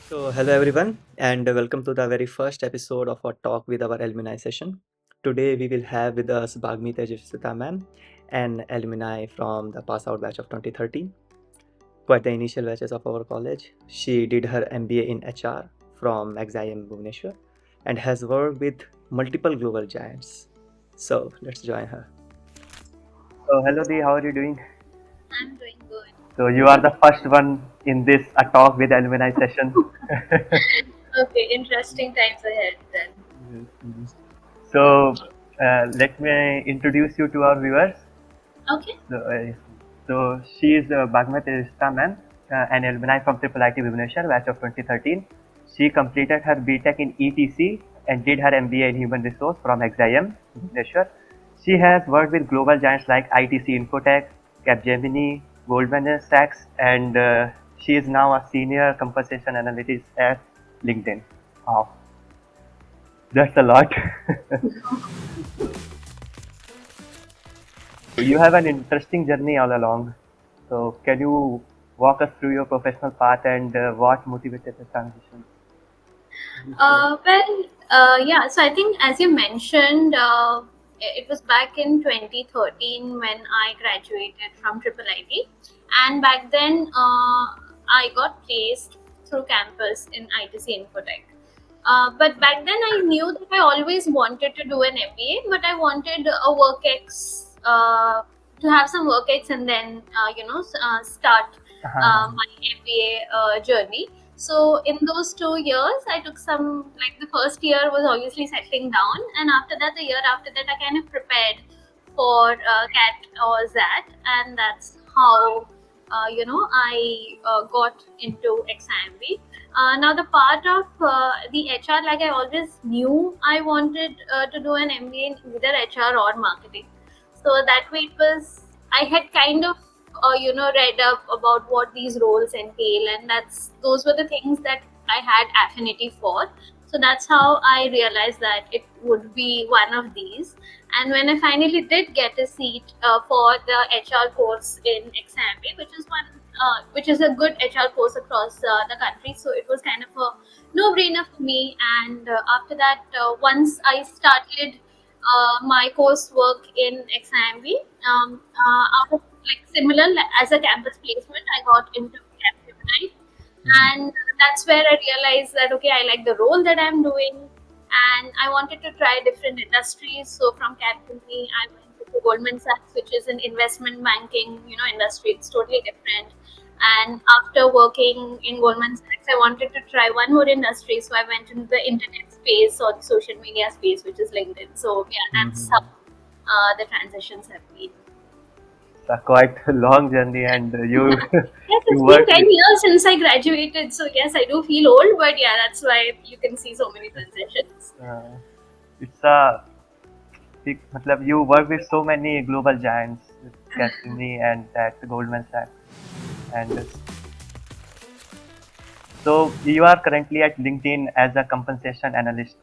Hello everyone, and welcome to the very first episode of our talk with our alumni session. Today, we will have with us Bhagmi Tejasvita ma'am, an alumni from the pass out batch of 2013, quite the initial batches of our college. She did her MBA in HR from XIM Bhubaneswar and has worked with multiple global giants. So, let's join her. So, hello Dee, how are you doing? I'm doing good. So, you are the first one in this a talk with alumni session. Okay, interesting times ahead then. Yes. So, let me introduce you to our viewers. Okay. So she is Bhagmat Rishta ma'am, an alumni from Triple IT Bhubaneswar, batch of 2013. She completed her BTech in ETC and did her MBA in Human Resource from XIM Bhubaneswar. She has worked with global giants like ITC Infotech, Capgemini, Goldman Sachs, and she is now a senior compensation analyst at LinkedIn. Wow, that's a lot. You have an interesting journey all along. So, can you walk us through your professional path and what motivated the transition? Yeah, so I think as you mentioned, it was back in 2013 when I graduated from Triple IT. And back then, I got placed through campus in ITC Infotech. But back then, I knew that I always wanted to do an MBA, but I wanted a work ex to have some work ex and then start my MBA journey. So in those 2 years, I took some, like, the first year was obviously settling down, and after that, the year after that, I kind of prepared for CAT or ZAT, and that's how I got into XIMB. Now the part of the HR, like, I always knew I wanted to do an MBA in either HR or marketing. So that way it was, I had kind of read up about what these roles entail, and those were the things that I had affinity for. So that's how I realized that it would be one of these. And when I finally did get a seat for the HR course in XAMB, which is a good HR course across the country, so it was kind of a no-brainer for me. And after that, once I started my coursework in XIMB, out of, like, similar, as a campus placement, I got into Capgemini, and that's where I realized that, okay, I like the role that I'm doing, and I wanted to try different industries. So from Capgemini, I went to Goldman Sachs, which is an investment banking industry. It's totally different. And after working in Goldman Sachs, I wanted to try one more industry, so I went into the internet space or the social media space, which is LinkedIn. So yeah, that's how the transitions have been. It's a quite a long journey, and you Yes, you it's been work with 10 years since I graduated, so yes, I do feel old, but yeah, that's why you can see so many transitions. uh, it's a matlab, you work with so many global giants, Capgemini and at Goldman Sachs, and so you are currently at LinkedIn as a compensation analyst.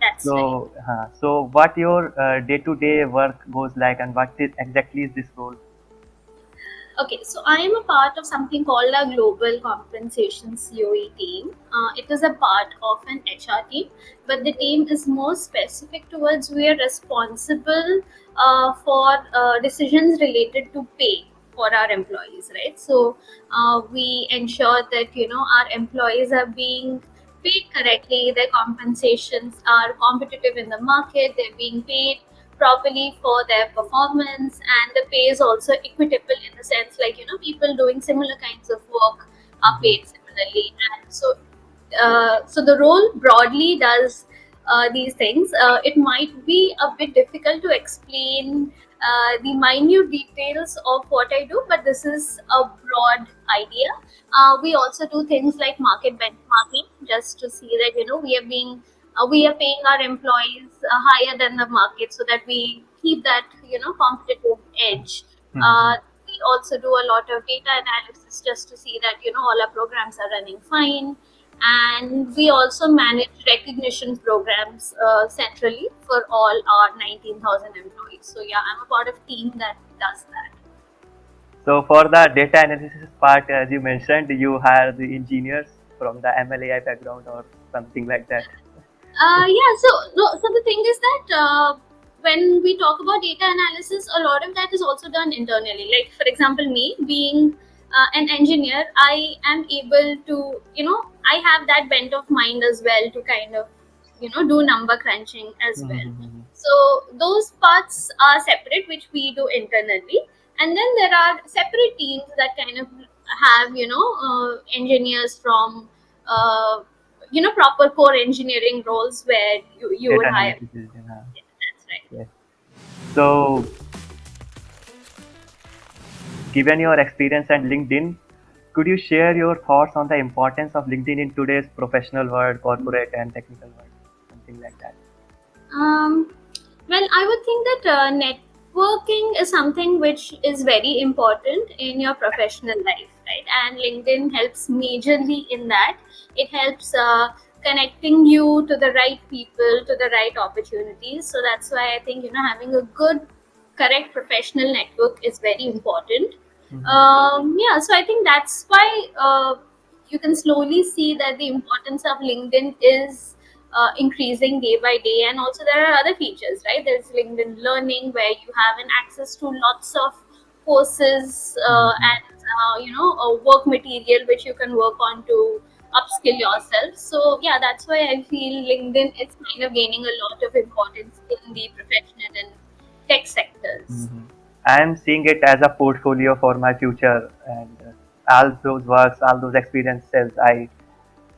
That's right. So what your day-to-day work goes like, and what is exactly is this role? Okay, so I am a part of something called a Global Compensation COE team. It is a part of an HR team, but the team is more specific towards, we are responsible for decisions related to pay for our employees, right? So we ensure that our employees are being paid correctly, their compensations are competitive in the market, they're being paid properly for their performance, and the pay is also equitable in the sense, like, people doing similar kinds of work are paid similarly. And so the role broadly does these things. It might be a bit difficult to explain the minute details of what I do, but this is a broad idea. We also do things like market benchmarking, just to see that we are paying our employees higher than the market, so that we keep that competitive edge. Mhm. Uh, we also do a lot of data analysis, just to see that all our programs are running fine, and we also manage recognition programs centrally for all our 19,000 employees. So yeah, I'm a part of team that does that. So for the data analysis part, as you mentioned, you hire the engineers. from the MLAI background or something like that? Yeah, so no, so the thing is that when we talk about data analysis, a lot of that is also done internally. Like for example, me being an engineer, I am able to, I have that bent of mind as well to kind of, do number crunching as well. Mhm. So those parts are separate, which we do internally, and then there are separate teams that kind of have, engineers from. Proper core engineering roles where you would Data hire. analysis is, Yeah, that's right. yes. So, given your experience at LinkedIn, could you share your thoughts on the importance of LinkedIn in today's professional world, corporate and technical world, something like that? um, well, I would think that networking is something which is very important in your professional life, right? And LinkedIn helps majorly in that. It helps connecting you to the right people, to the right opportunities. So that's why I think, having a good, correct professional network is very important. Mhm. Yeah, so I think that's why you can slowly see that the importance of LinkedIn is increasing day by day. And also there are other features, right? There's LinkedIn Learning, where you have an access to lots of courses Mhm. and work material which you can work on to upskill yourself. So yeah, that's why I feel LinkedIn is kind of gaining a lot of importance in the professional and tech sectors. Mhm. I'm seeing it as a portfolio for my future, and all those works, all those experiences, I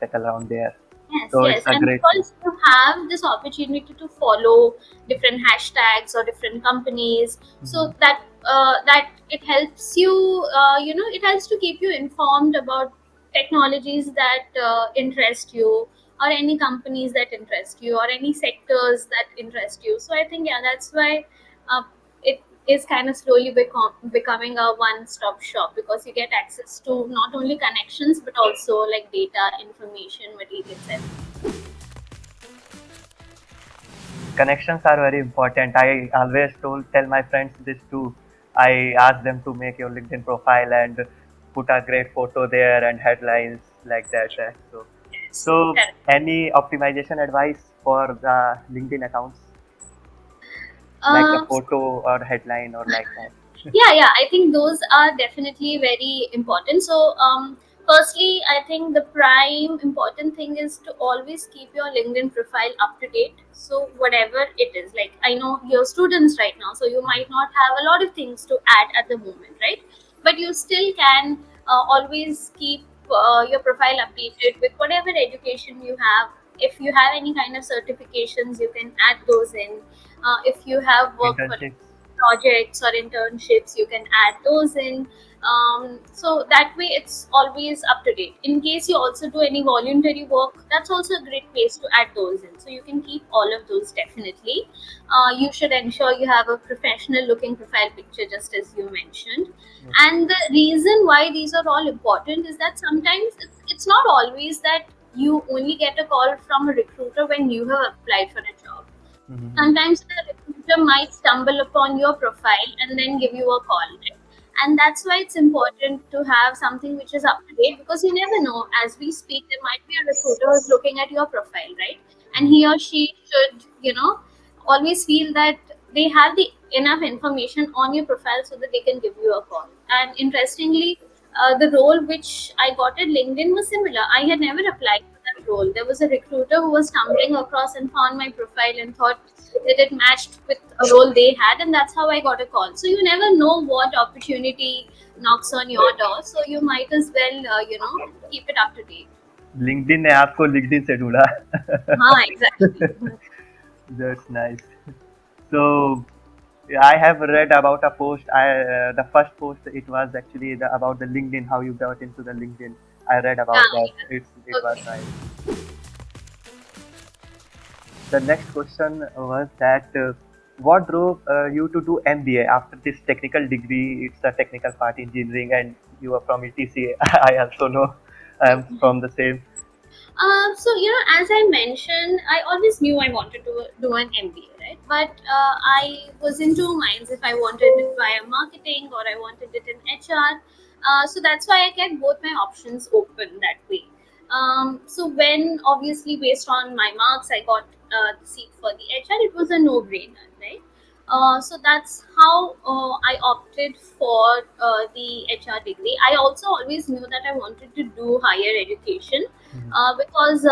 settle around there. Yes, So it's yes, a and great thing. because you have this opportunity to follow different hashtags or different companies, Mhm. so that it helps you, it helps to keep you informed about technologies that interest you, or any companies that interest you, or any sectors that interest you. So I think, yeah, that's why uh, it is kind of slowly becoming a one-stop shop, because you get access to not only connections but also like data, information, materials, everything. Connections are very important. I always tell my friends this too. I ask them to make your LinkedIn profile and put a great photo there and headlines like that. Yes, So correct. any optimization advice for the LinkedIn accounts, like the Uh, photo or headline or like that? yeah, I think those are definitely very important. So firstly, I think the prime important thing is to always keep your LinkedIn profile up to date. So whatever it is, like I know you're students right now, so you might not have a lot of things to add at the moment, right? But you still can always keep your profile updated with whatever education you have. If you have any kind of certifications, you can add those in. If you have worked for Internships. projects or internships, you can add those in. So that way it's always up to date. In case you also do any voluntary work, that's also a great place to add those in, so you can keep all of those definitely. You should ensure you have a professional looking profile picture, just as you mentioned. Yes. And the reason why these are all important is that sometimes it's not always that you only get a call from a recruiter when you have applied for a job. Mhm. Sometimes the recruiter might stumble upon your profile and then give you a call, right? And that's why it's important to have something which is up to date, because you never know, as we speak there might be a recruiter who's looking at your profile, right? And he or she should, always feel that they have the enough information on your profile so that they can give you a call. And interestingly, the role which I got at LinkedIn was similar. I had never applied for that role. There was a recruiter who was stumbling across and found my profile and thought that it matched with a role they had, and that's how I got a call. So you never know what opportunity knocks on your door, so you might as well, keep it up to date. LinkedIn ने आपको LinkedIn से ढूंढा. Exactly. That's nice. So yeah, I have read about a post. The first post, it was actually about the LinkedIn, how you got into the LinkedIn. I read Yeah, about that. It yeah. was Okay. nice. The next question was that what drove you to do MBA after this technical degree? It's a technical part, engineering, and you are from ETC. I also know I am from the same. So as I mentioned, I always knew I wanted to do an MBA, right? But I was in two minds if I wanted it via marketing or I wanted it in HR. So that's why I kept both my options open that way. So when obviously based on my marks I got the seat for the HR, it was a no-brainer, right? So that's how I opted for the HR degree. I also always knew that I wanted to do higher education Mhm. because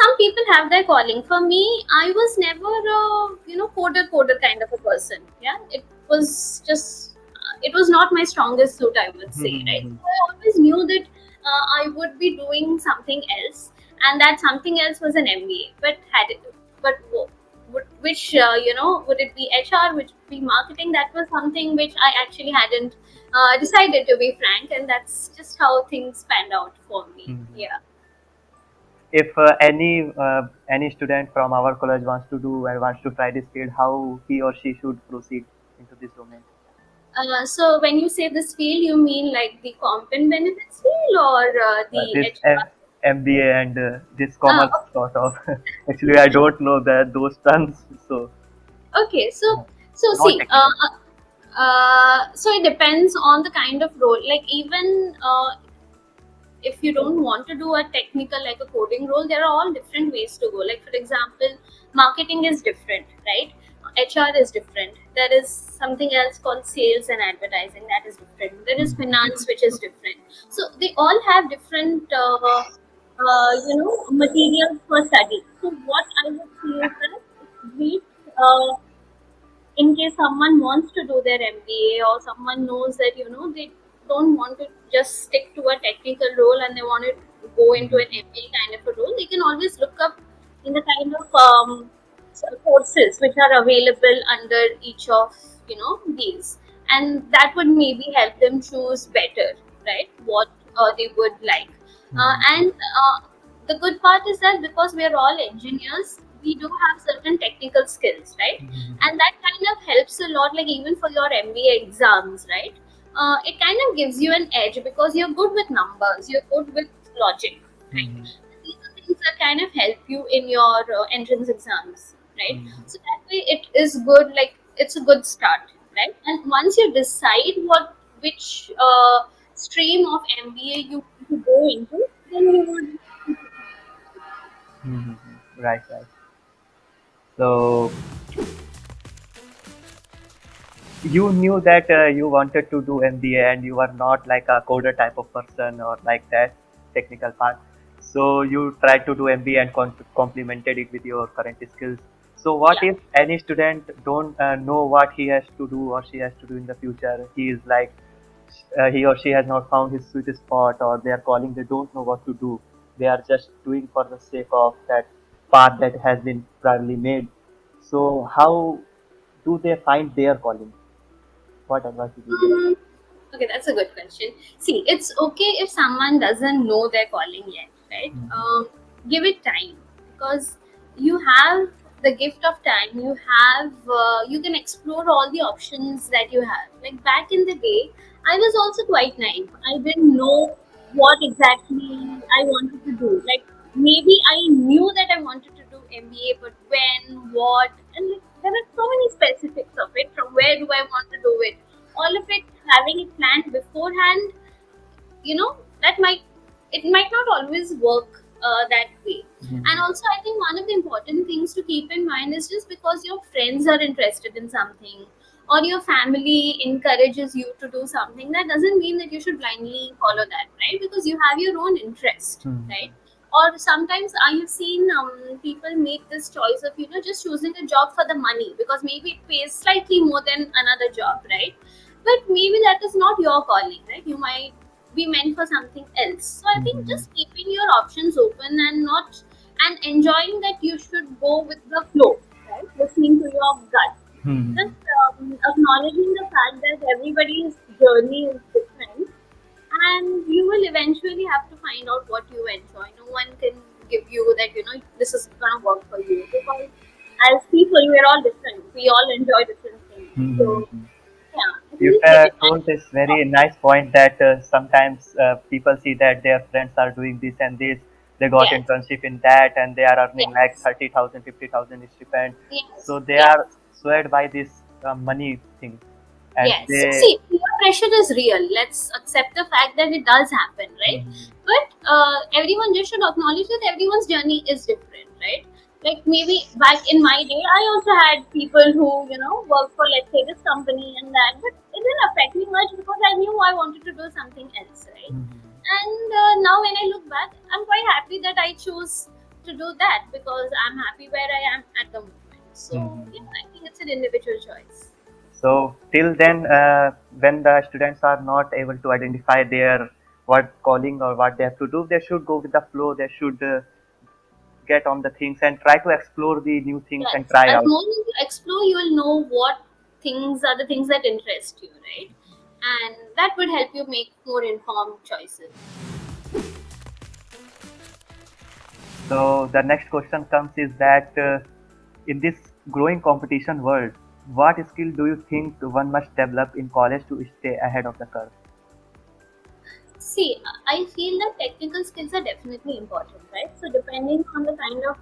some people have their calling. For me, I was never coder kind of a person. Yeah, it was just it was not my strongest suit, I would say, right? Mhm. So I always knew that I would be doing something else, and that something else was an MBA. Which would it be HR, would it be marketing? That was something which I actually hadn't decided, to be frank, and that's just how things panned out for me. Mhm. Yeah. If any student from our college wants to do and wants to try this field, how he or she should proceed into this domain? So when you say this field, you mean like the comp and benefits field or the This HR? MBA and this commerce Okay. sort of. Actually, I don't know that those terms, so Okay. So not see, technical. so it depends on the kind of role. Like even if you don't want to do a technical like a coding role, there are all different ways to go. Like for example, marketing is different, right? HR is different. There is something else called sales and advertising, that is different. There is Mhm. finance, which is different. So they all have different materials for study. So what I would say is that it's great in case someone wants to do their MBA, or someone knows that they don't want to just stick to a technical role and they want to go into an Mhm. MBA kind of a role. They can always look up in the kind of courses which are available under each of these, and that would maybe help them choose better, right? What they would like. Mhm. And the good part is that because we are all engineers, we do have certain technical skills, right? Mhm. And that kind of helps a lot, like even for your MBA exams, right? It kind of gives you an edge because you're good with numbers, you're good with logic, right? Mhm. These are things that kind of help you in your entrance exams, right? Mhm. So that way it is good, like it's a good start, right? And once you decide which stream of MBA you want to go into, then you would. Mhm. Right, right. So you knew that you wanted to do MBA and you were not like a coder type of person or like that technical part. So you tried to do MBA and complemented it with your current skills. So what Yeah. if any student don't know what he has to do or she has to do in the future? He is like he or she has not found his sweet spot or they are calling, they don't know what to do. They are just doing for the sake of that path that has been probably made. So how do they find their calling? What advice would you give? Mm, okay, that's a good question. See, it's okay if someone doesn't know their calling yet, right? Mhm. Give it time, because you have the gift of time. You can explore all the options that you have. Like back in the day, I was also quite naive. I didn't know what exactly I wanted to do. Like maybe I knew that I wanted to do MBA, but when, what, and like, there are so many specifics of it. From where do I want to do it? All of it, having it planned beforehand, that might not always work that way. And Mhm. also I think one of the important things to keep in mind is, just because your friends are interested in something or your family encourages you to do something, that doesn't mean that you should blindly follow that, right? Because you have your own interest, right? Mhm. Or sometimes I have seen people make this choice of just choosing a job for the money, because maybe it pays slightly more than another job, right? But maybe that is not your calling, right? You might be meant for something else. So I think Mhm. just keeping your options open and not and enjoying that you should go with the flow, right? Listening to your gut. Mhm. Just acknowledging the fact that everybody's journey is different, and you will eventually have to find out what you enjoy. No one can give you that this is gonna work for you, because as people we're all different. We all enjoy different things. So Mhm. yeah, I You think give it told time. this very nice point that sometimes people see that their friends are doing this and this. They got Yes, internship in that and they are earning like yes, 30,000, 50,000 stipend. yes, So they yeah, are swayed by this money thing. as Yes. they. See, peer pressure is real. Let's accept the fact that it does happen, right? Mhm. But everyone just should acknowledge that everyone's journey is different, right? Like maybe back in my day, I also had people who, work for, let's say, this company and that, but it didn't affect me much because I knew I wanted to do something else, right? Mhm. And now when I look back, I'm quite happy that I chose to do that because I'm happy where I am at the moment. So, yeah, Mhm. I think it's an individual choice. So till then, when the students are not able to identify their what calling or what they have to do, they should go with the flow. They should get on the things and try to explore the new things and Yes, try as out. more as you explore, you will know what things are the things that interest you, right? And that would help you make more informed choices. So the next question comes is that in this growing competition world, what skill do you think one must develop in college to stay ahead of the curve? See, I feel that technical skills are definitely important, right? So, depending on the kind of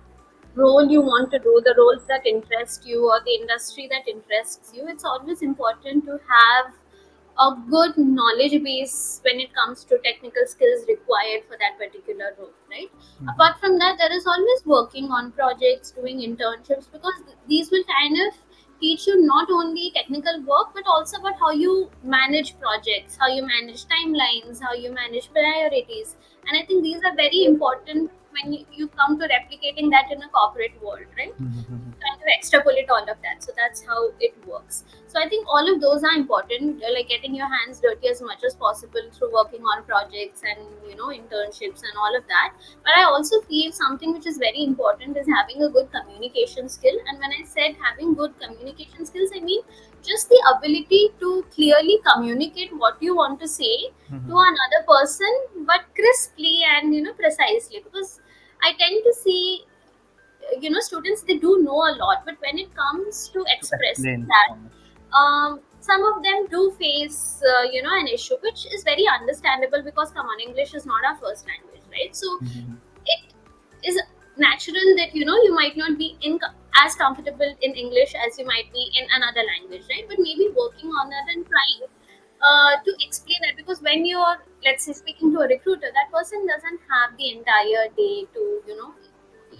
role you want to do, the roles that interest you, or the industry that interests you, it's always important to have a good knowledge base when it comes to technical skills required for that particular role, right? Mhm. Apart from that, there is always working on projects, doing internships, because these will kind of teach you not only technical work but also about how you manage projects, how you manage timelines, how you manage priorities. And I think these are very important when you come to replicating that in a corporate world, right? Mhm. Kind of extrapolate all of that. So that's how it works. So I think all of those are important, like getting your hands dirty as much as possible through working on projects and internships and all of that. But I also feel something which is very important is having a good communication skill. And when I said having good communication skills, I mean just the ability to clearly communicate what you want to say to Mhm. another person, but crisply and precisely. Because I tend to see students, they do know a lot, but when it comes to To expressing explain that, so much. some of them do face an issue, which is very understandable because come on, English is not our first language, right? So Mhm. it is natural that you might not be as comfortable in English as you might be in another language, right? But maybe working on that and trying to explain that, because when you're, let's say, speaking to a recruiter, that person doesn't have the entire day to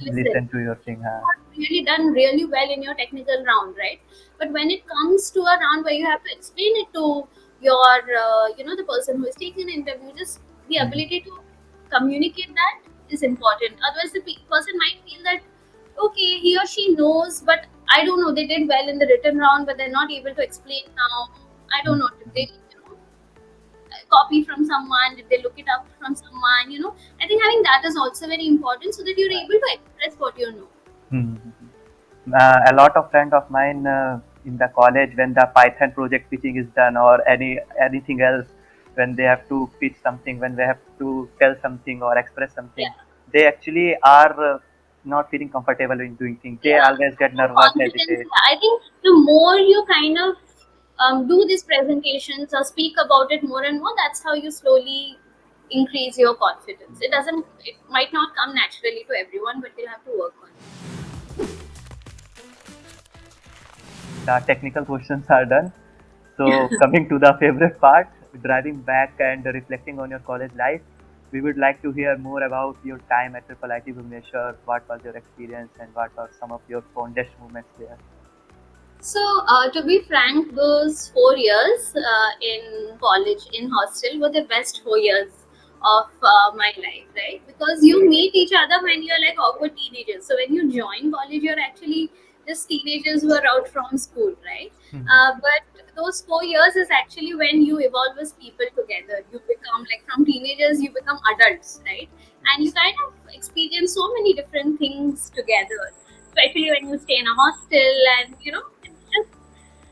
listen. Listen to your thing. Huh? Not really done really well in your technical round, right? But when it comes to a round where you have to explain it to your the person who is taking an interview, just the Mhm. ability to communicate that is important. Otherwise the person might feel that okay, he or she knows, but I don't know, they did well in the written round but they're not able to explain now. I don't know, did they Mhm. copy from someone, did they look it up from someone, I think having that is also very important so that you're able to express what you know. Mhm. A lot of friend of mine in the college, when the Python project pitching is done or anything else, when they have to pitch something, when they have to tell something or express something, Yeah. they actually are not feeling comfortable in doing things. They Yeah, always get more nervous, confidence. hesitate. Yeah. I think the more you kind of do these presentations or speak about it more and more, that's how you slowly increase your confidence. It might not come naturally to everyone, but you'll have to work on it. The technical questions are done. So coming to the favorite part, driving back and reflecting on your college life, we would like to hear more about your time at Triple IT Bhubaneswar. What was your experience and what are some of your fondest moments there? So, to be frank, those 4 years in college, in hostel, were the best 4 years of my life, right? Because you meet each other when you're like awkward teenagers. So, when you join college, you're actually just teenagers who are out from school, right? Mhm. But those 4 years is actually when you evolve as people together. You become like from teenagers, you become adults, right? And you kind of experience so many different things together, especially when you stay in a hostel, and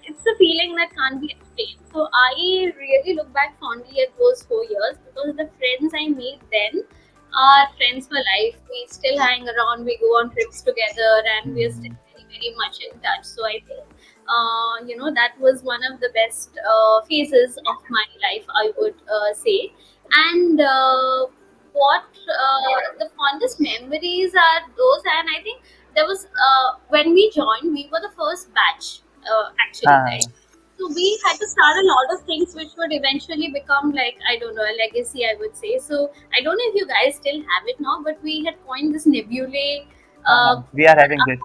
it's a feeling that can't be explained. So I really look back fondly at those 4 years because the friends I made then are friends for life. We still hang around, we go on trips together, and we're still Mhm. very, very much in touch. So I think that was one of the best phases of my life, I would say. And what the fondest memories are those, and I think there was when we joined, we were the first batch, actually, right? Ah. So we had to start a lot of things which would eventually become like, I don't know, a legacy, I would say. So I don't know if you guys still have it now, but we had coined this nebulae. We are having this.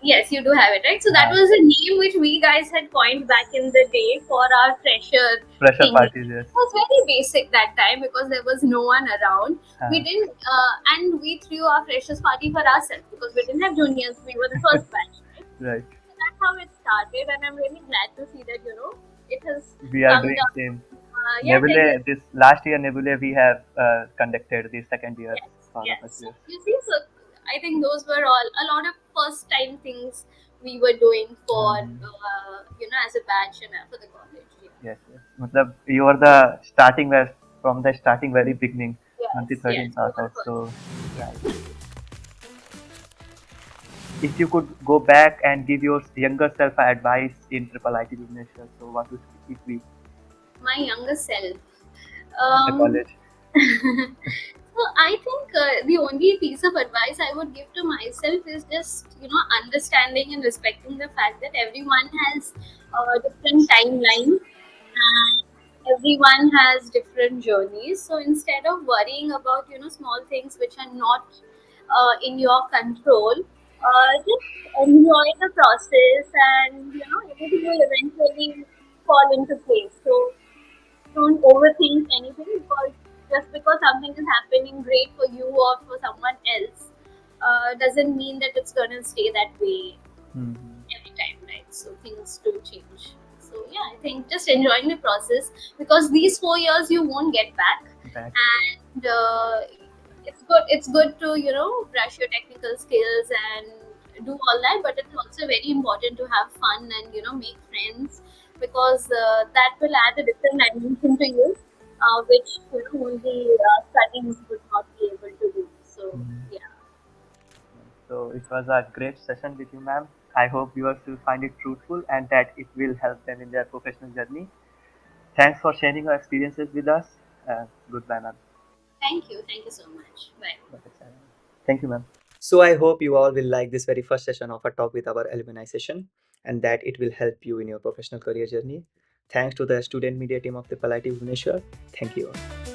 Yes, you do have it, right? So that uh, was a name which we guys had coined back in the day for our fresher Pressure thing. parties, yes. It was very basic that time because there was no one around. We Uh, didn't, and we threw our freshers party for ourselves because we didn't have juniors. We were the first batch, right? right. So that's how it started, and I'm really glad to see that it has We are come doing down. same. Yeah, 10 Nebula, years. this last year Nebula we have conducted the second year Yes, for all of yes. us. So Yes. you see, so I think those were all a lot of first time things we were doing for as a batch and for the college. Yeah. Yes, yes. Matlab, you were the starting where from the starting very beginning, Yes, yes, 2013 we sort were of. first. So, Yeah. right. If you could go back and give your younger self advice in Triple IT Bhubaneswar, so what would it be? My younger self. The Um, college. so I think the only piece of advice I would give to myself is just understanding and respecting the fact that everyone has different timelines and everyone has different journeys. So instead of worrying about small things which are not in your control, just enjoy the process, and everything will eventually fall into place. So don't overthink anything, because just because something is happening great for you or for someone else doesn't mean that it's gonna stay that way Hmm. every time, right? So things do change. So yeah, I think just enjoying the process, because these 4 years you won't get back, Back. and it's good. It's good to brush your technical skills and do all that, but it's also very important to have fun and make friends, because that will add a different dimension to you, which only studies would not be able to do. So Hmm. yeah. So it was a great session with you, ma'am. I hope viewers will find it fruitful and that it will help them in their professional journey. Thanks for sharing your experiences with us. Goodbye, ma'am. Thank you so much. Bye. Thank you, ma'am. So I hope you all will like this very first session of a talk with our alumni session and that it will help you in your professional career journey. Thanks to the student media team of the Palati Bhubaneswar. Thank you all.